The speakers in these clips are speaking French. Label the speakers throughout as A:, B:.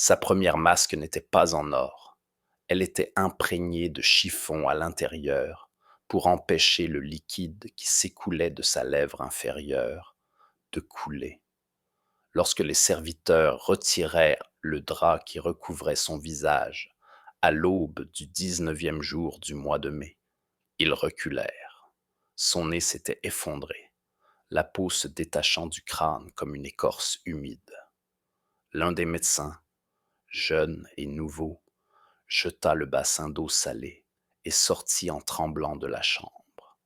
A: Sa première masque n'était pas en or. Elle était imprégnée de chiffon à l'intérieur pour empêcher le liquide qui s'écoulait de sa lèvre inférieure de couler. Lorsque les serviteurs retirèrent le drap qui recouvrait son visage à l'aube du 19e jour du mois de mai, ils reculèrent. Son nez s'était effondré, la peau se détachant du crâne comme une écorce humide. L'un des médecins, jeune et nouveau, jeta le bassin d'eau salée et sortit en tremblant de la chambre.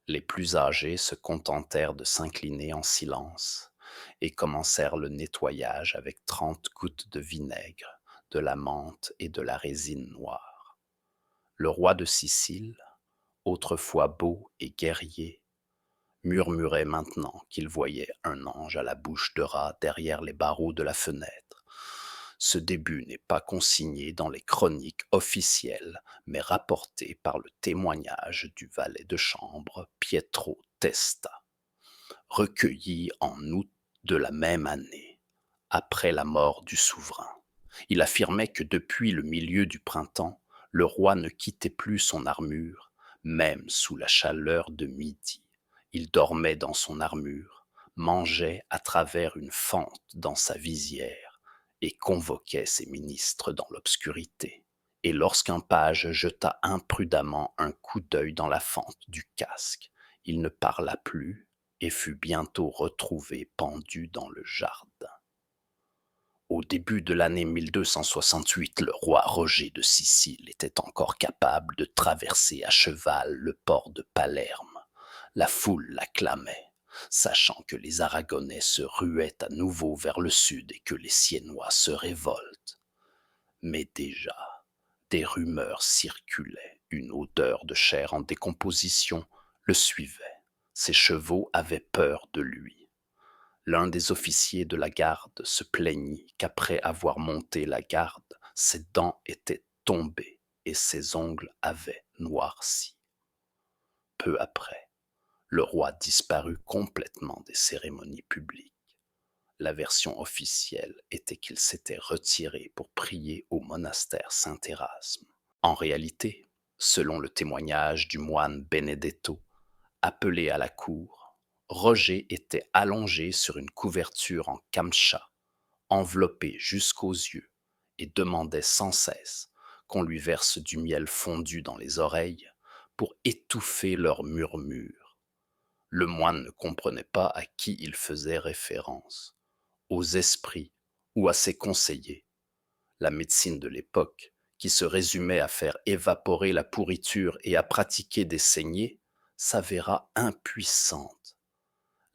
A: Les plus âgés se contentèrent de s'incliner en silence et commencèrent le nettoyage avec 30 gouttes de vinaigre, de la menthe et de la résine noire. Le roi de Sicile, autrefois beau et guerrier, murmurait maintenant qu'il voyait un ange à la bouche de rat derrière les barreaux de la fenêtre. Ce début n'est pas consigné dans les chroniques officielles, mais rapporté par le témoignage du valet de chambre Pietro Testa, recueilli en août de la même année, après la mort du souverain. Il affirmait que depuis le milieu du printemps, le roi ne quittait plus son armure, même sous la chaleur de midi. Il dormait dans son armure, mangeait à travers une fente dans sa visière et convoquait ses ministres dans l'obscurité. Et lorsqu'un page jeta imprudemment un coup d'œil dans la fente du casque, il ne parla plus et fut bientôt retrouvé pendu dans le jardin. Au début de l'année 1268, le roi Roger de Sicile était encore capable de traverser à cheval le port de Palerme. La foule l'acclamait, sachant que les Aragonais se ruaient à nouveau vers le sud et que les Siennois se révoltent. Mais déjà, des rumeurs circulaient, une odeur de chair en décomposition le suivait. Ses chevaux avaient peur de lui. L'un des officiers de la garde se plaignit qu'après avoir monté la garde, ses dents étaient tombées et ses ongles avaient noirci. Peu après, le roi disparut complètement des cérémonies publiques. La version officielle était qu'il s'était retiré pour prier au monastère Saint-Érasme. En réalité, selon le témoignage du moine Benedetto, appelé à la cour, Roger était allongé sur une couverture en camcha, enveloppé jusqu'aux yeux, et demandait sans cesse qu'on lui verse du miel fondu dans les oreilles pour étouffer leurs murmures. Le moine ne comprenait pas à qui il faisait référence, aux esprits ou à ses conseillers. La médecine de l'époque, qui se résumait à faire évaporer la pourriture et à pratiquer des saignées, s'avéra impuissante.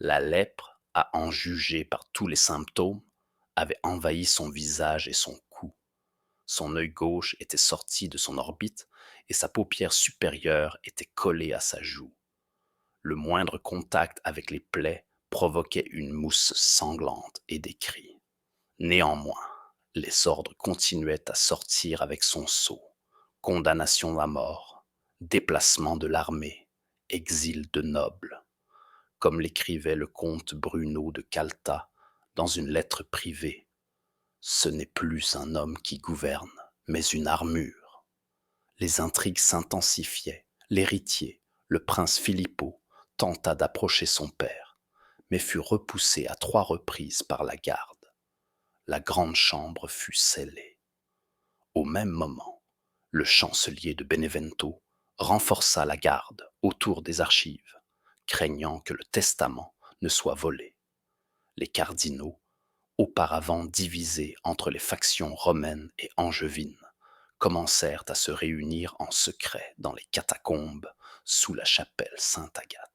A: La lèpre, à en juger par tous les symptômes, avait envahi son visage et son cou. Son œil gauche était sorti de son orbite et sa paupière supérieure était collée à sa joue. Le moindre contact avec les plaies provoquait une mousse sanglante et des cris. Néanmoins, les ordres continuaient à sortir avec son sceau. Condamnation à mort, déplacement de l'armée, exil de nobles. Comme l'écrivait le comte Bruno de Calta dans une lettre privée, ce n'est plus un homme qui gouverne, mais une armure. Les intrigues s'intensifiaient. L'héritier, le prince Filippo, tenta d'approcher son père, mais fut repoussé à 3 reprises par la garde. La grande chambre fut scellée. Au même moment, le chancelier de Benevento renforça la garde autour des archives, craignant que le testament ne soit volé. Les cardinaux, auparavant divisés entre les factions romaines et angevines, commencèrent à se réunir en secret dans les catacombes sous la chapelle Sainte-Agathe.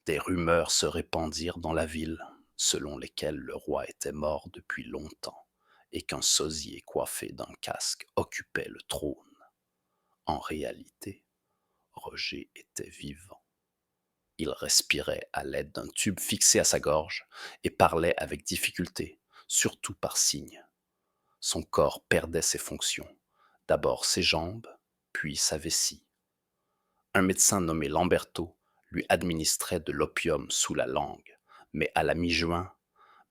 A: Des rumeurs se répandirent dans la ville, selon lesquelles le roi était mort depuis longtemps et qu'un sosie coiffé d'un casque occupait le trône. En réalité, Roger était vivant. Il respirait à l'aide d'un tube fixé à sa gorge et parlait avec difficulté, surtout par signes. Son corps perdait ses fonctions, d'abord ses jambes, puis sa vessie. Un médecin nommé Lamberto lui administrait de l'opium sous la langue, mais à la mi-juin,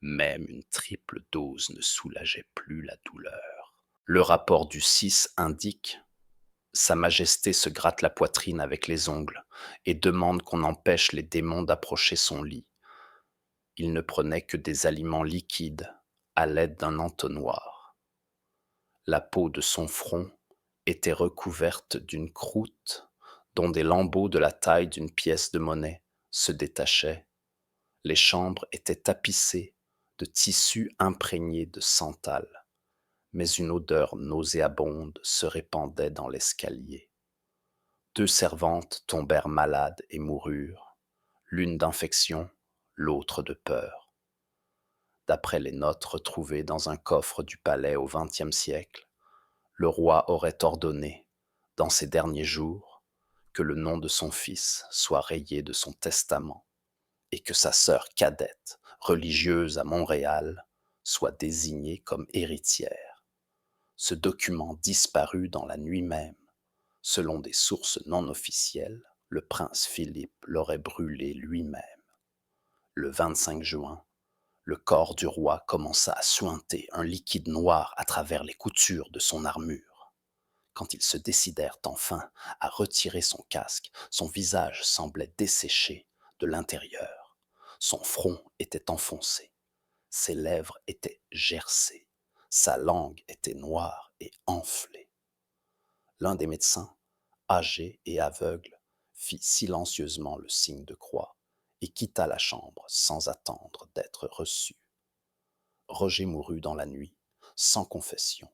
A: Même une triple dose ne soulageait plus la douleur. Le rapport du 6 indique: Sa Majesté se gratte la poitrine avec les ongles et demande qu'on empêche les démons d'approcher son lit. Il ne prenait que des aliments liquides à l'aide d'un entonnoir. La peau de son front était recouverte d'une croûte dont des lambeaux de la taille d'une pièce de monnaie se détachaient. Les chambres étaient tapissées de tissus imprégnés de santal, mais une odeur nauséabonde se répandait dans l'escalier. 2 servantes tombèrent malades et moururent, l'une d'infection, l'autre de peur. D'après les notes retrouvées dans un coffre du palais au XXe siècle, le roi aurait ordonné, dans ses derniers jours, que le nom de son fils soit rayé de son testament et que sa sœur cadette, religieuse à Montréal, soit désignée comme héritière. Ce document disparut dans la nuit même. Selon des sources non officielles, le prince Philippe l'aurait brûlé lui-même. Le 25 juin, le corps du roi commença à suinter un liquide noir à travers les coutures de son armure. Quand ils se décidèrent enfin à retirer son casque, son visage semblait desséché de l'intérieur. Son front était enfoncé, ses lèvres étaient gercées, sa langue était noire et enflée. L'un des médecins, âgé et aveugle, fit silencieusement le signe de croix et quitta la chambre sans attendre d'être reçu. Roger mourut dans la nuit, sans confession.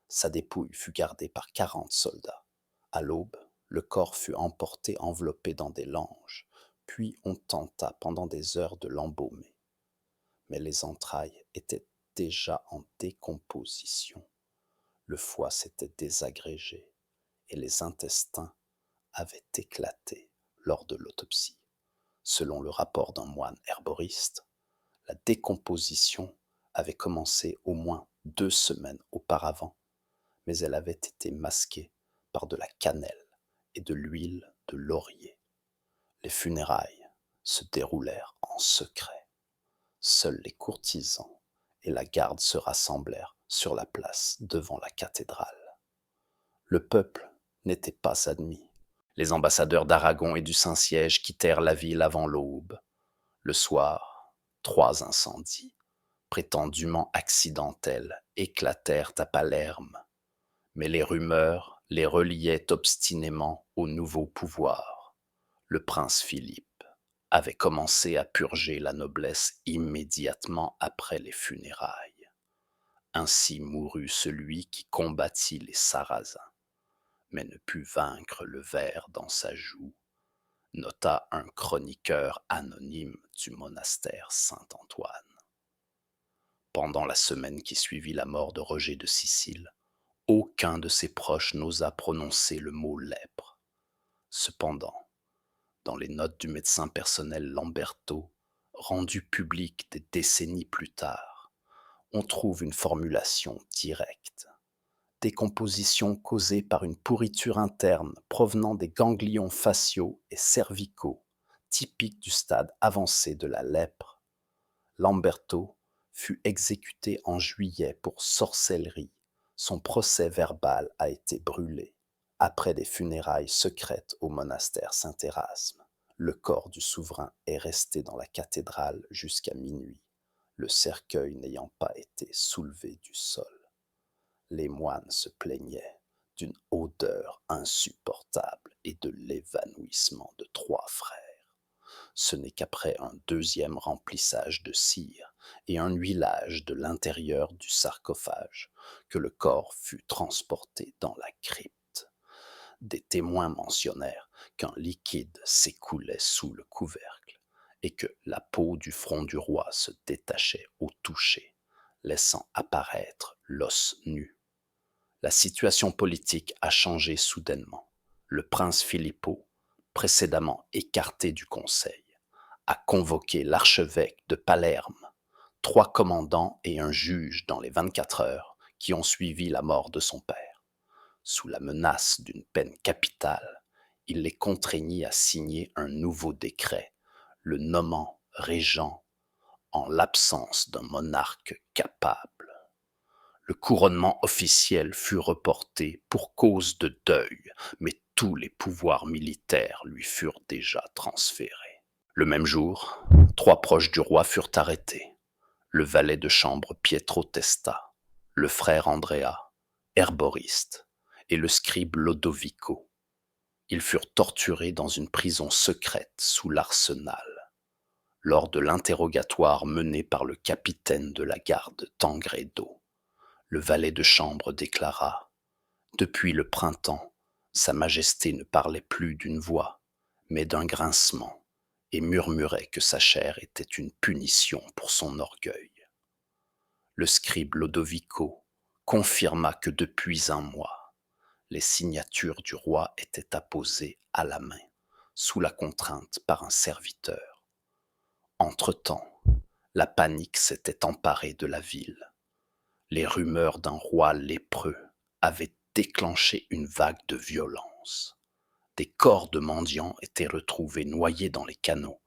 A: Sa dépouille fut gardée par 40 soldats. À l'aube, le corps fut emporté enveloppé dans des langes, puis on tenta pendant des heures de l'embaumer. Mais les entrailles étaient déjà en décomposition. Le foie s'était désagrégé et les intestins avaient éclaté lors de l'autopsie. Selon le rapport d'un moine herboriste, la décomposition avait commencé au moins 2 semaines auparavant, mais elle avait été masquée par de la cannelle et de l'huile de laurier. Les funérailles se déroulèrent en secret. Seuls les courtisans et la garde se rassemblèrent sur la place devant la cathédrale. Le peuple n'était pas admis. Les ambassadeurs d'Aragon et du Saint-Siège quittèrent la ville avant l'aube. Le soir, 3 incendies, prétendument accidentels, éclatèrent à Palerme, mais les rumeurs les reliaient obstinément au nouveau pouvoir. Le prince Philippe avait commencé à purger la noblesse immédiatement après les funérailles. Ainsi mourut celui qui combattit les Sarrasins, mais ne put vaincre le ver dans sa joue, nota un chroniqueur anonyme du monastère Saint-Antoine. Pendant la semaine qui suivit la mort de Roger de Sicile, aucun de ses proches n'osa prononcer le mot lèpre. Cependant, dans les notes du médecin personnel Lamberto, rendues publiques des décennies plus tard, on trouve une formulation directe. Décomposition causée par une pourriture interne provenant des ganglions faciaux et cervicaux, typique du stade avancé de la lèpre. Lamberto fut exécuté en juillet pour sorcellerie. Son procès-verbal a été brûlé. Après des funérailles secrètes au monastère Saint-Érasme, le corps du souverain est resté dans la cathédrale jusqu'à minuit, le cercueil n'ayant pas été soulevé du sol. Les moines se plaignaient d'une odeur insupportable et de l'évanouissement de 3 frères. Ce n'est qu'après un deuxième remplissage de cire et un huilage de l'intérieur du sarcophage que le corps fut transporté dans la crypte. Des témoins mentionnèrent qu'un liquide s'écoulait sous le couvercle et que la peau du front du roi se détachait au toucher, laissant apparaître l'os nu. La situation politique a changé soudainement. Le prince Filippo, précédemment écarté du conseil, a convoqué l'archevêque de Palerme, 3 commandants et un juge dans les 24 heures qui ont suivi la mort de son père. Sous la menace d'une peine capitale, il les contraignit à signer un nouveau décret, le nommant régent en l'absence d'un monarque capable. Le couronnement officiel fut reporté pour cause de deuil, mais tous les pouvoirs militaires lui furent déjà transférés. Le même jour, 3 proches du roi furent arrêtés. Le valet de chambre Pietro Testa, le frère Andrea, herboriste, et le scribe Lodovico. Ils furent torturés dans une prison secrète sous l'Arsenal. Lors de l'interrogatoire mené par le capitaine de la garde Tangredo, le valet de chambre déclara: Depuis le printemps, Sa Majesté ne parlait plus d'une voix, mais d'un grincement, et murmurait que sa chair était une punition pour son orgueil. Le scribe Lodovico confirma que depuis un mois, les signatures du roi étaient apposées à la main, sous la contrainte par un serviteur. Entre-temps, la panique s'était emparée de la ville. Les rumeurs d'un roi lépreux avaient déclenché une vague de violence. Des corps de mendiants étaient retrouvés noyés dans les canaux.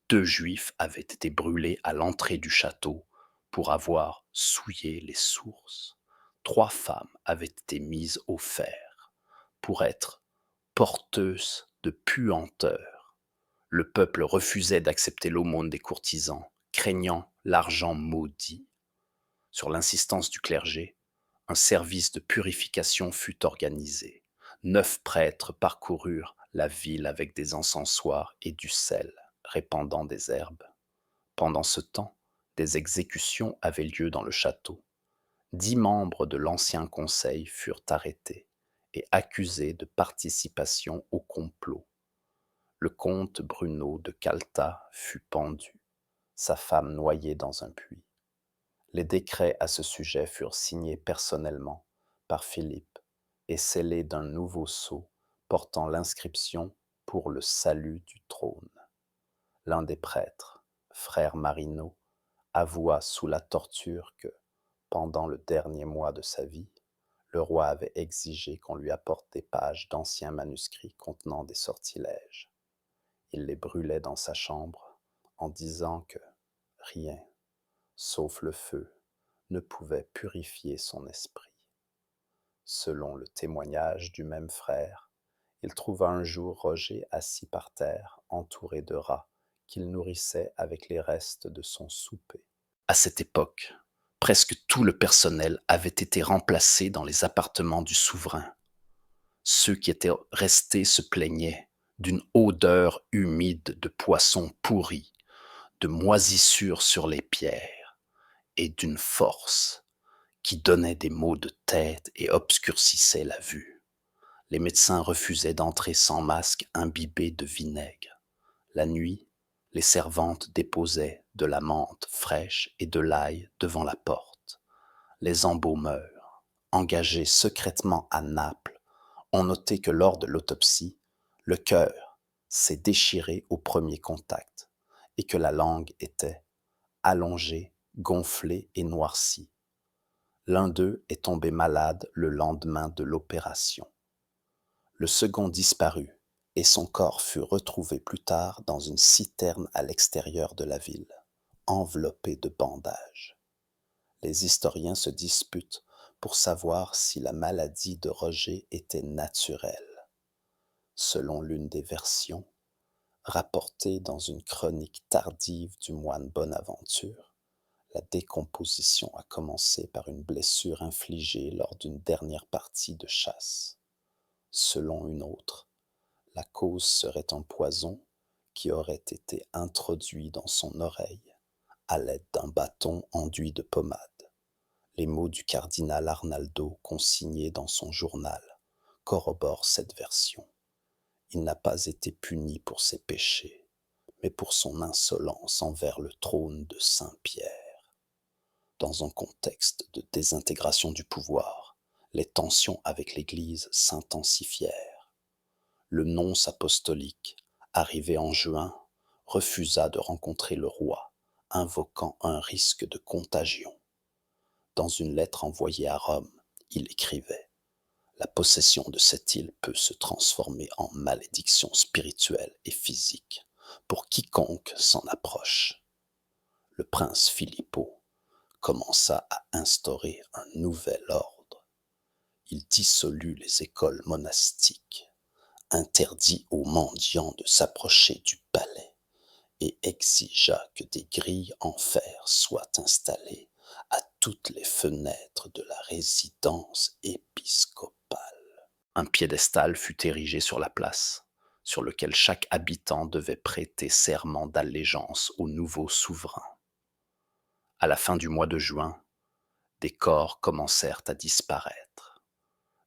A: 2 juifs avaient été brûlés à l'entrée du château pour avoir souillé les sources. 3 femmes avaient été mises au fer pour être porteuses de puanteurs. Le peuple refusait d'accepter l'aumône des courtisans, craignant l'argent maudit. Sur l'insistance du clergé, un service de purification fut organisé. 9 prêtres parcoururent la ville avec des encensoirs et du sel, répandant des herbes. Pendant ce temps, des exécutions avaient lieu dans le château. 10 membres de l'ancien conseil furent arrêtés et accusés de participation au complot. Le comte Bruno de Calta fut pendu, sa femme noyée dans un puits. Les décrets à ce sujet furent signés personnellement par Philippe et scellés d'un nouveau sceau portant l'inscription pour le salut du trône. L'un des prêtres, frère Marino, avoua sous la torture que, pendant le dernier mois de sa vie, le roi avait exigé qu'on lui apporte des pages d'anciens manuscrits contenant des sortilèges. Il les brûlait dans sa chambre en disant que rien, sauf le feu, ne pouvait purifier son esprit. Selon le témoignage du même frère, il trouva un jour Roger assis par terre, entouré de rats, qu'il nourrissait avec les restes de son souper. À cette époque, presque tout le personnel avait été remplacé dans les appartements du souverain. Ceux qui étaient restés se plaignaient d'une odeur humide de poissons pourris, de moisissures sur les pierres et d'une force qui donnait des maux de tête et obscurcissait la vue. Les médecins refusaient d'entrer sans masque imbibés de vinaigre. La nuit, les servantes déposaient de la menthe fraîche et de l'ail devant la porte. Les embaumeurs, engagés secrètement à Naples, ont noté que lors de l'autopsie, le cœur s'est déchiré au premier contact et que la langue était allongée, gonflée et noircie. L'un d'eux est tombé malade le lendemain de l'opération. Le second disparut et son corps fut retrouvé plus tard dans une citerne à l'extérieur de la ville, enveloppé de bandages. Les historiens se disputent pour savoir si la maladie de Roger était naturelle. Selon l'une des versions, rapportée dans une chronique tardive du moine Bonaventure, la décomposition a commencé par une blessure infligée lors d'une dernière partie de chasse. Selon une autre, la cause serait un poison qui aurait été introduit dans son oreille à l'aide d'un bâton enduit de pommade. Les mots du cardinal Arnaldo consignés dans son journal corroborent cette version. Il n'a pas été puni pour ses péchés, mais pour son insolence envers le trône de Saint-Pierre. Dans un contexte de désintégration du pouvoir, les tensions avec l'Église s'intensifièrent. Le nonce apostolique, arrivé en juin, refusa de rencontrer le roi, invoquant un risque de contagion. Dans une lettre envoyée à Rome, il écrivait: « La possession de cette île peut se transformer en malédiction spirituelle et physique pour quiconque s'en approche. » le prince Filippo commença à instaurer un nouvel ordre. Il dissolut les écoles monastiques, interdit aux mendiants de s'approcher du palais et exigea que des grilles en fer soient installées à toutes les fenêtres de la résidence épiscopale. Un piédestal fut érigé sur la place, sur lequel chaque habitant devait prêter serment d'allégeance au nouveau souverain. À la fin du mois de juin, des corps commencèrent à disparaître.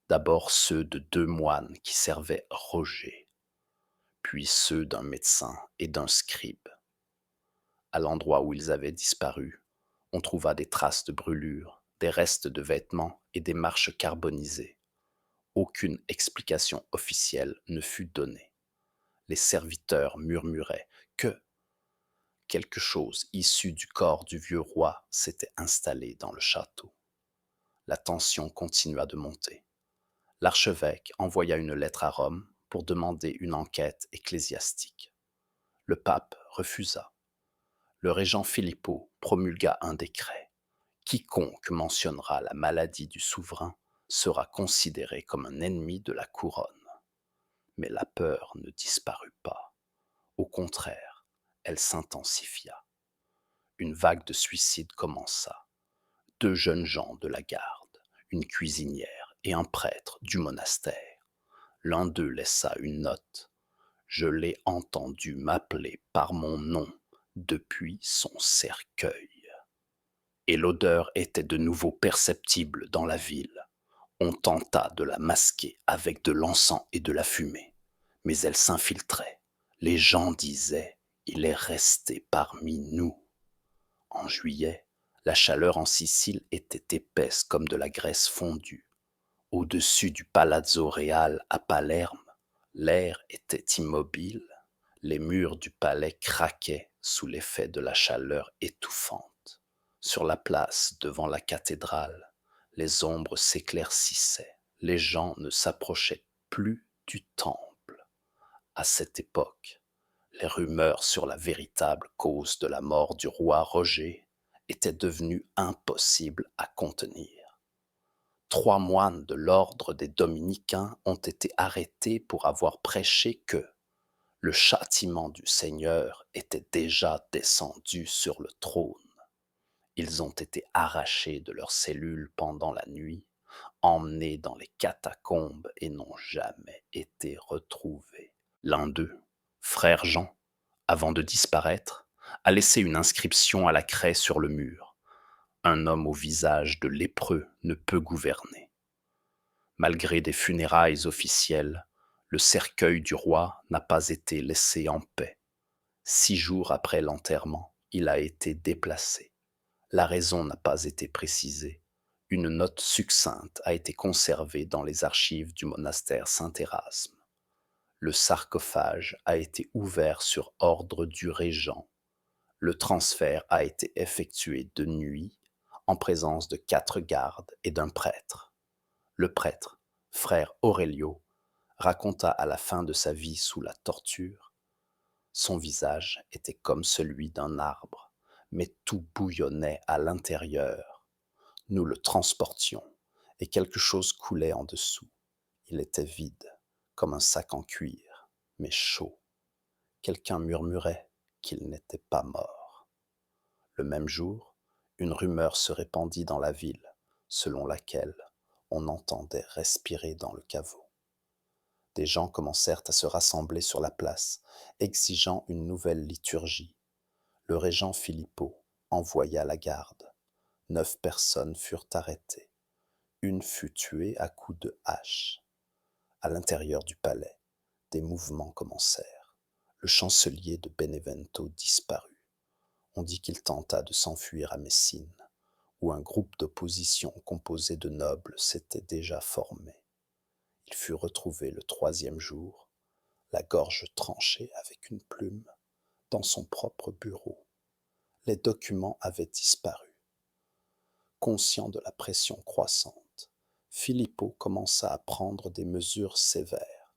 A: D'abord ceux de 2 moines qui servaient Roger, puis ceux d'un médecin et d'un scribe. À l'endroit où ils avaient disparu, on trouva des traces de brûlures, des restes de vêtements et des marches carbonisées. Aucune explication officielle ne fut donnée. Les serviteurs murmuraient que quelque chose issu du corps du vieux roi s'était installé dans le château. La tension continua de monter. L'archevêque envoya une lettre à Rome pour demander une enquête ecclésiastique. Le pape refusa. Le régent Filippo promulgua un décret. Quiconque mentionnera la maladie du souverain sera considéré comme un ennemi de la couronne. Mais la peur ne disparut pas. Au contraire, elle s'intensifia. Une vague de suicides commença. 2 jeunes gens de la garde, une cuisinière et un prêtre du monastère. L'un d'eux laissa une note. Je l'ai entendu m'appeler par mon nom depuis son cercueil. Et l'odeur était de nouveau perceptible dans la ville. On tenta de la masquer avec de l'encens et de la fumée, mais elle s'infiltrait. Les gens disaient « Il est resté parmi nous ». En juillet, la chaleur en Sicile était épaisse comme de la graisse fondue. Au-dessus du Palazzo Real à Palerme, l'air était immobile. Les murs du palais craquaient sous l'effet de la chaleur étouffante. Sur la place devant la cathédrale, les ombres s'éclaircissaient. Les gens ne s'approchaient plus du temple. À cette époque, les rumeurs sur la véritable cause de la mort du roi Roger étaient devenues impossibles à contenir. 3 moines de l'ordre des dominicains ont été arrêtés pour avoir prêché que le châtiment du Seigneur était déjà descendu sur le trône. Ils ont été arrachés de leurs cellules pendant la nuit, emmenés dans les catacombes et n'ont jamais été retrouvés. L'un d'eux, frère Jean, avant de disparaître, a laissé une inscription à la craie sur le mur. Un homme au visage de lépreux ne peut gouverner. Malgré des funérailles officielles, le cercueil du roi n'a pas été laissé en paix. 6 jours après l'enterrement, il a été déplacé. La raison n'a pas été précisée. Une note succincte a été conservée dans les archives du monastère Saint-Érasme. Le sarcophage a été ouvert sur ordre du régent. Le transfert a été effectué de nuit, en présence de 4 gardes et d'un prêtre. Le prêtre, frère Aurelio, raconta à la fin de sa vie sous la torture. Son visage était comme celui d'un arbre, mais tout bouillonnait à l'intérieur. Nous le transportions, et quelque chose coulait en dessous. Il était vide, comme un sac en cuir, mais chaud. Quelqu'un murmurait qu'il n'était pas mort. Le même jour, une rumeur se répandit dans la ville, selon laquelle on entendait respirer dans le caveau. Des gens commencèrent à se rassembler sur la place, exigeant une nouvelle liturgie. Le régent Filippo envoya la garde. 9 personnes furent arrêtées. Une fut tuée à coups de hache. À l'intérieur du palais, des mouvements commencèrent. Le chancelier de Benevento disparut. On dit qu'il tenta de s'enfuir à Messine, où un groupe d'opposition composé de nobles s'était déjà formé. Il fut retrouvé le 3e jour, la gorge tranchée avec une plume, dans son propre bureau. Les documents avaient disparu. Conscient de la pression croissante, Filippo commença à prendre des mesures sévères.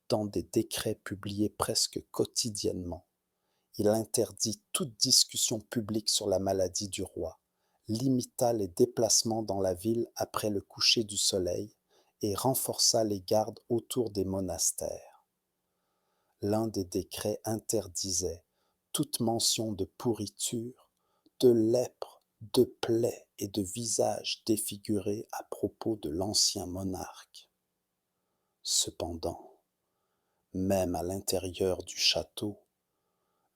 A: Dans des décrets publiés presque quotidiennement, Il interdit toute discussion publique sur la maladie du roi, limita les déplacements dans la ville après le coucher du soleil et renforça les gardes autour des monastères. L'un des décrets interdisait toute mention de pourriture, de lèpre, de plaies et de visages défigurés à propos de l'ancien monarque. Cependant, même à l'intérieur du château,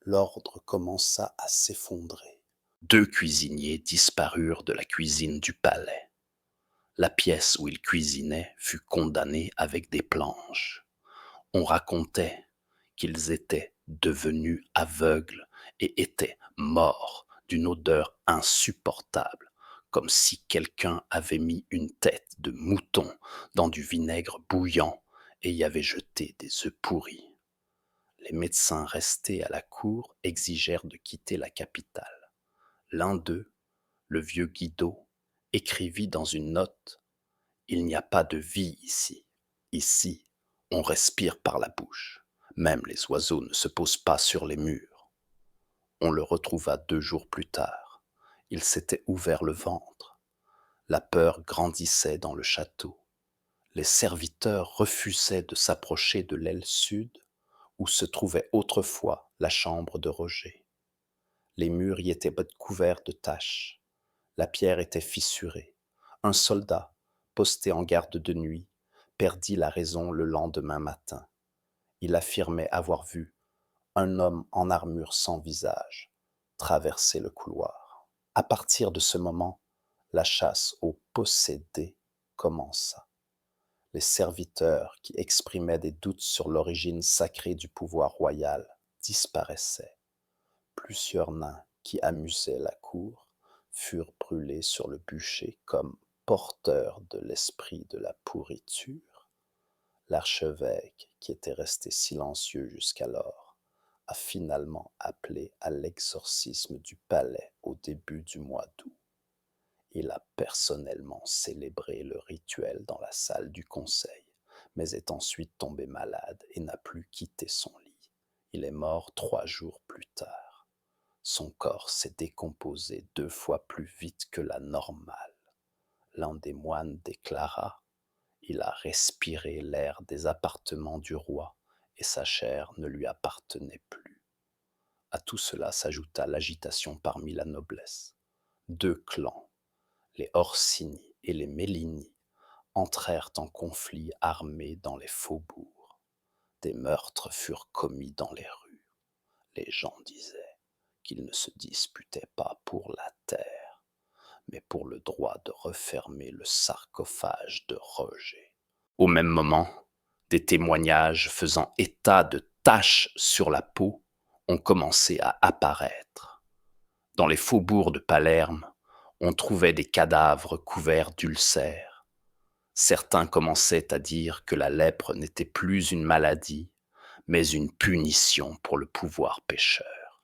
A: l'ordre commença à s'effondrer. 2 cuisiniers disparurent de la cuisine du palais. La pièce où ils cuisinaient fut condamnée avec des planches. On racontait qu'ils étaient devenus aveugles et étaient morts d'une odeur insupportable, comme si quelqu'un avait mis une tête de mouton dans du vinaigre bouillant et y avait jeté des œufs pourris. Les médecins restés à la cour exigèrent de quitter la capitale. L'un d'eux, le vieux Guido, écrivit dans une note: il n'y a pas de vie ici. Ici, on respire par la bouche. Même les oiseaux ne se posent pas sur les murs. On le retrouva 2 jours plus tard. Il s'était ouvert le ventre. La peur grandissait dans le château. Les serviteurs refusaient de s'approcher de l'aile sud, où se trouvait autrefois la chambre de Roger. Les murs y étaient couverts de taches. La pierre était fissurée. Un soldat, posté en garde de nuit, perdit la raison le lendemain matin. Il affirmait avoir vu un homme en armure sans visage traverser le couloir. À partir de ce moment, la chasse aux possédés commença. Les serviteurs qui exprimaient des doutes sur l'origine sacrée du pouvoir royal disparaissaient. Plusieurs nains qui amusaient la cour furent brûlés sur le bûcher comme porteurs de l'esprit de la pourriture. L'archevêque, qui était resté silencieux jusqu'alors, a finalement appelé à l'exorcisme du palais au début du mois d'août. Il a personnellement célébré le rituel dans la salle du conseil, mais est ensuite tombé malade et n'a plus quitté son lit. Il est mort 3 jours plus tard. Son corps s'est décomposé 2 fois plus vite que la normale. L'un des moines déclara: il a respiré l'air des appartements du roi et sa chair ne lui appartenait plus. À tout cela s'ajouta l'agitation parmi la noblesse. 2 clans, les Orsini et les Mellini, entrèrent en conflit armés dans les faubourgs. Des meurtres furent commis dans les rues. Les gens disaient qu'ils ne se disputaient pas pour la terre, mais pour le droit de refermer le sarcophage de Roger. Au même moment, des témoignages faisant état de taches sur la peau ont commencé à apparaître. Dans les faubourgs de Palerme, on trouvait des cadavres couverts d'ulcères. Certains commençaient à dire que la lèpre n'était plus une maladie, mais une punition pour le pouvoir pécheur.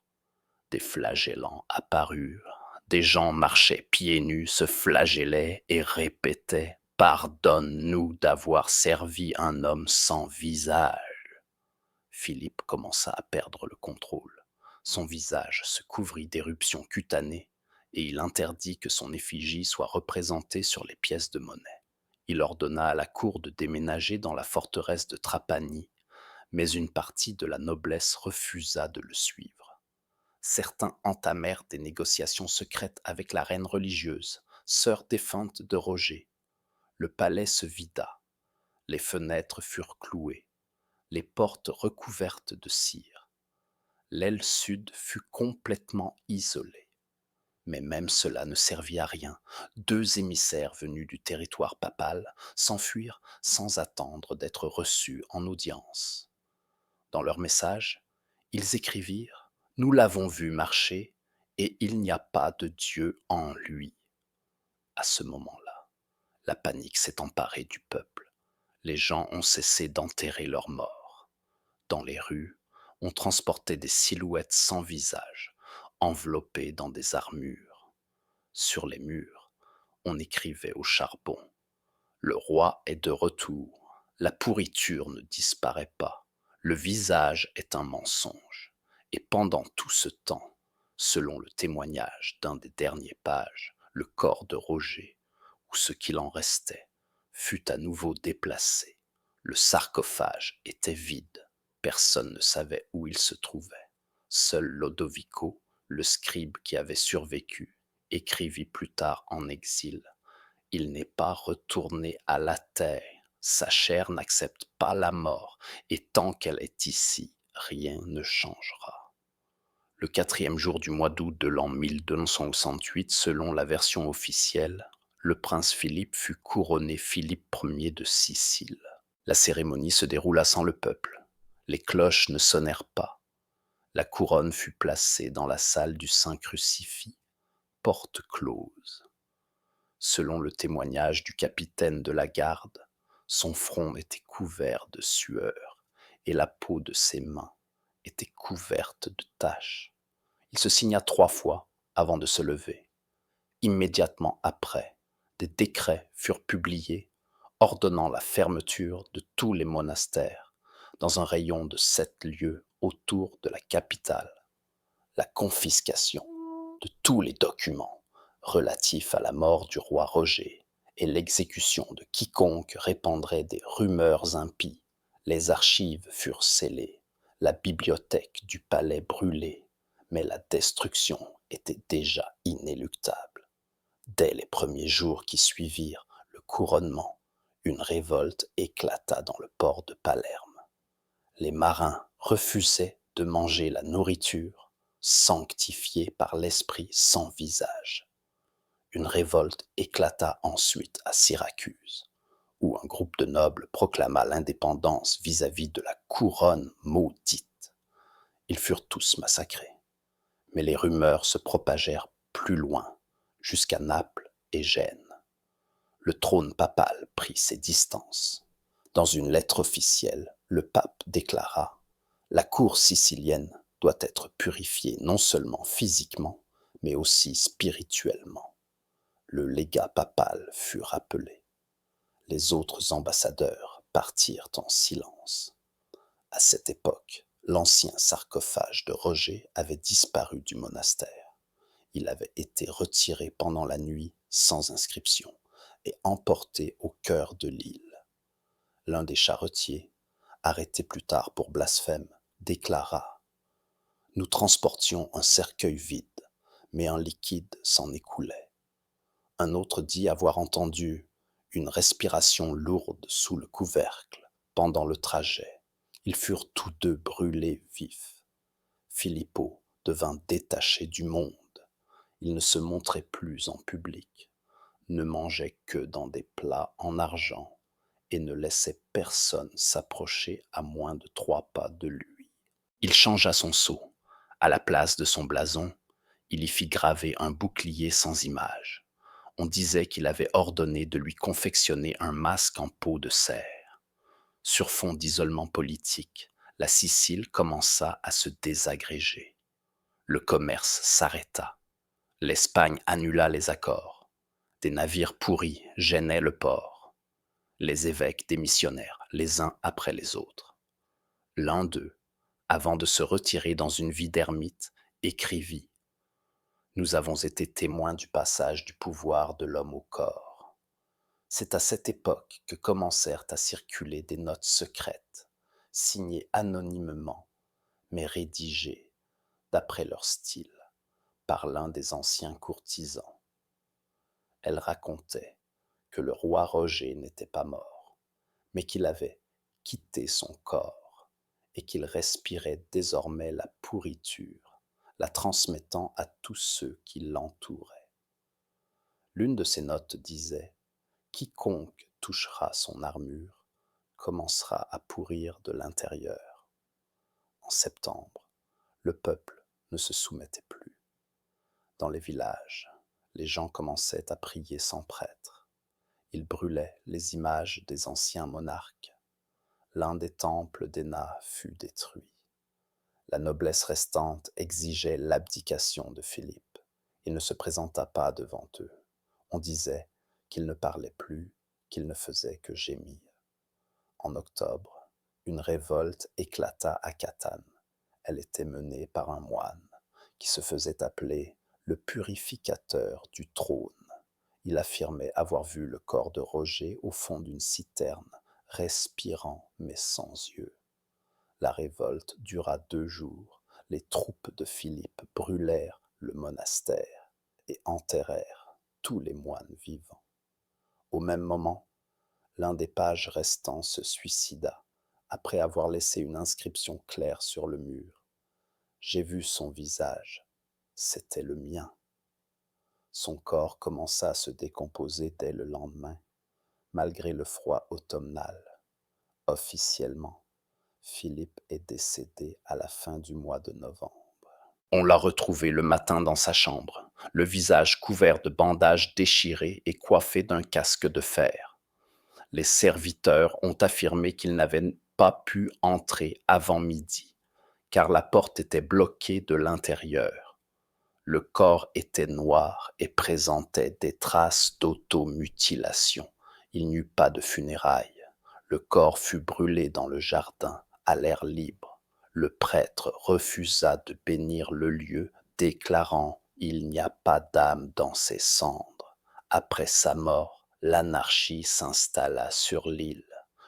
A: Des flagellants apparurent. Des gens marchaient pieds nus, se flagellaient et répétaient: pardonne-nous d'avoir servi un homme sans visage. Philippe commença à perdre le contrôle. Son visage se couvrit d'éruptions cutanées et il interdit que son effigie soit représentée sur les pièces de monnaie. Il ordonna à la cour de déménager dans la forteresse de Trapani, mais une partie de la noblesse refusa de le suivre. Certains entamèrent des négociations secrètes avec la reine religieuse, sœur défunte de Roger. Le palais se vida. Les fenêtres furent clouées, les portes recouvertes de cire. L'aile sud fut complètement isolée. Mais même cela ne servit à rien. 2 émissaires venus du territoire papal s'enfuirent sans attendre d'être reçus en audience. Dans leur message, ils écrivirent: nous l'avons vu marcher et il n'y a pas de Dieu en lui. À ce moment-là, la panique s'est emparée du peuple. Les gens ont cessé d'enterrer leurs morts. Dans les rues, on transportait des silhouettes sans visage, enveloppées dans des armures. Sur les murs, on écrivait au charbon: le roi est de retour, la pourriture ne disparaît pas, le visage est un mensonge. Et pendant tout ce temps, selon le témoignage d'un des derniers pages, le corps de Roger, ou ce qu'il en restait, fut à nouveau déplacé. Le sarcophage était vide. Personne ne savait où il se trouvait. Seul Lodovico, le scribe qui avait survécu, écrivit plus tard en exil: il n'est pas retourné à la terre. Sa chair n'accepte pas la mort, et tant qu'elle est ici, rien ne changera. Le quatrième jour du mois d'août de l'an 1268, selon la version officielle, le prince Philippe fut couronné Philippe Ier de Sicile. La cérémonie se déroula sans le peuple. Les cloches ne sonnèrent pas. La couronne fut placée dans la salle du Saint-Crucifix, porte close. Selon le témoignage du capitaine de la garde, son front était couvert de sueur et la peau de ses mains était couverte de taches. Il se signa 3 fois avant de se lever. Immédiatement après, des décrets furent publiés ordonnant la fermeture de tous les monastères dans un rayon de 7 lieues autour de la capitale, la confiscation de tous les documents relatifs à la mort du roi Roger et l'exécution de quiconque répandrait des rumeurs impies. Les archives furent scellées, la bibliothèque du palais brûlée, mais la destruction était déjà inéluctable. Dès les premiers jours qui suivirent le couronnement, une révolte éclata dans le port de Palerme. Les marins refusaient de manger la nourriture sanctifiée par l'esprit sans visage. Une révolte éclata ensuite à Syracuse, où un groupe de nobles proclama l'indépendance vis-à-vis de la couronne maudite. Ils furent tous massacrés, mais les rumeurs se propagèrent plus loin, jusqu'à Naples et Gênes. Le trône papal prit ses distances. Dans une lettre officielle, le pape déclara: la cour sicilienne doit être purifiée non seulement physiquement, mais aussi spirituellement. Le légat papal fut rappelé. Les autres ambassadeurs partirent en silence. À cette époque, l'ancien sarcophage de Roger avait disparu du monastère. Il avait été retiré pendant la nuit sans inscription et emporté au cœur de l'île. L'un des charretiers, arrêté plus tard pour blasphème, déclara: nous transportions un cercueil vide, mais un liquide s'en écoulait. Un autre dit avoir entendu une respiration lourde sous le couvercle pendant le trajet. Ils furent tous deux brûlés vifs. Filippo devint détaché du monde. Il ne se montrait plus en public, ne mangeait que dans des plats en argent et ne laissait personne s'approcher à moins de 3 pas de lui. Il changea son sceau. À la place de son blason, il y fit graver un bouclier sans image. On disait qu'il avait ordonné de lui confectionner un masque en peau de cerf. Sur fond d'isolement politique, la Sicile commença à se désagréger. Le commerce s'arrêta. L'Espagne annula les accords. Des navires pourris gênaient le port. Les évêques démissionnèrent les uns après les autres. L'un d'eux, avant de se retirer dans une vie d'ermite, écrivit: nous avons été témoins du passage du pouvoir de l'homme au corps. C'est à cette époque que commencèrent à circuler des notes secrètes, signées anonymement, mais rédigées, d'après leur style, par l'un des anciens courtisans. Elles racontaient que le roi Roger n'était pas mort, mais qu'il avait quitté son corps et qu'il respirait désormais la pourriture, la transmettant à tous ceux qui l'entouraient. L'une de ces notes disait: quiconque touchera son armure commencera à pourrir de l'intérieur. En septembre, le peuple ne se soumettait plus. Dans les villages, les gens commençaient à prier sans prêtre. Ils brûlaient les images des anciens monarques. L'un des temples d'Héna fut détruit. La noblesse restante exigeait l'abdication de Philippe. Il ne se présenta pas devant eux. On disait qu'il ne parlait plus, qu'il ne faisait que gémir. En octobre, une révolte éclata à Catane. Elle était menée par un moine qui se faisait appeler le purificateur du trône. Il affirmait avoir vu le corps de Roger au fond d'une citerne, respirant mais sans yeux. La révolte dura 2 jours. Les troupes de Philippe brûlèrent le monastère et enterrèrent tous les moines vivants. Au même moment, l'un des pages restants se suicida après avoir laissé une inscription claire sur le mur. J'ai vu son visage, c'était le mien. Son corps commença à se décomposer dès le lendemain, malgré le froid automnal. Officiellement, Philippe est décédé à la fin du mois de novembre. On l'a retrouvé le matin dans sa chambre, le visage couvert de bandages déchirés et coiffé d'un casque de fer. Les serviteurs ont affirmé qu'il n'avait pas pu entrer avant midi, car la porte était bloquée de l'intérieur. Le corps était noir et présentait des traces d'automutilation. Il n'y eut pas de funérailles. Le corps fut brûlé dans le jardin, à l'air libre. Le prêtre refusa de bénir le lieu, déclarant « Il n'y a pas d'âme dans ces cendres ». Après sa mort, l'anarchie s'installa sur l'île.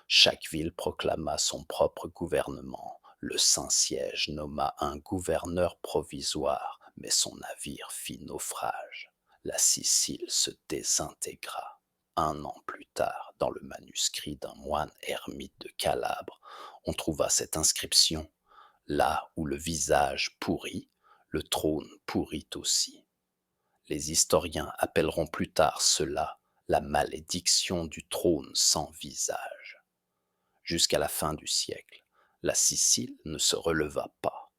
A: Chaque ville proclama son propre gouvernement. Le Saint-Siège nomma un gouverneur provisoire, mais son navire fit naufrage. La Sicile se désintégra. 1 an plus tard, dans le manuscrit d'un moine ermite de Calabre, on trouva cette inscription: là où le visage pourrit, le trône pourrit aussi. Les historiens appelleront plus tard cela la malédiction du trône sans visage. Jusqu'à la fin du siècle, la Sicile ne se releva pas.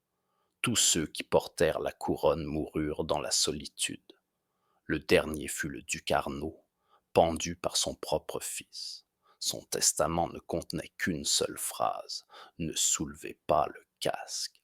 A: Tous ceux qui portèrent la couronne moururent dans la solitude. Le dernier fut le duc Arnaud, pendu par son propre fils. Son testament ne contenait qu'une seule phrase: ne soulevez pas le casque.